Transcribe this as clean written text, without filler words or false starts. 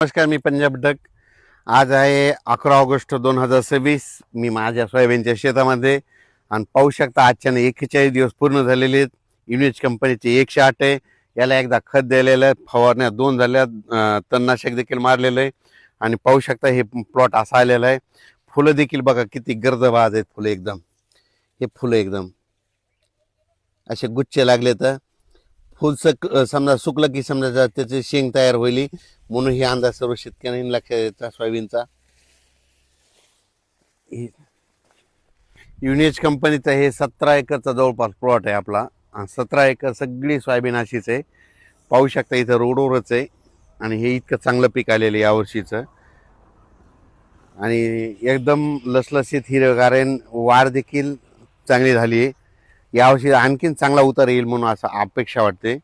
नमस्कार, मी पंजाब डक. आज आहे 11 ऑगस्ट 2026. मी माझ्या सोयाबीनच्या शेतामध्ये आणि पाहू शकता आजच्याने 41 दिवस पूर्ण झालेले आहेत. युनिच कंपनीचे 108 आहे. याला एकदा खत दिलेलं आहे, फवारण्या 2 झाल्या, तणनाशक देखील मारलेलं आहे. आणि पाहू शकता हे प्लॉट असा आलेला आहे. फुलं देखील बघा किती गर्दबाज आहेत. फुलं एकदम हे फुलं एकदम असे गुच्छे लागले. तर फुल समजा सुकलं की समजा त्याचे शेंग तयार होईल, म्हणून हे अंदाज सर्व शेतकऱ्यांनी लक्षात द्यायचा सोयाबीनचा. युनिच कंपनीचा हे 17 एकरचा जवळपास प्लॉट आहे आपला. 17 एकर सगळी सोयाबीन अशीच आहे. पाहू शकता इथं रोडवरच आहे. आणि हे इतकं चांगलं पीक आलेलं आहे यावर्षीचं. आणि एकदम लसलसीत हिरवेगार आहे. वाढ देखील चांगली झाली आहे. यावर्षी आणखीन चांगला उतार येईल म्हणून असं अपेक्षा वाटते.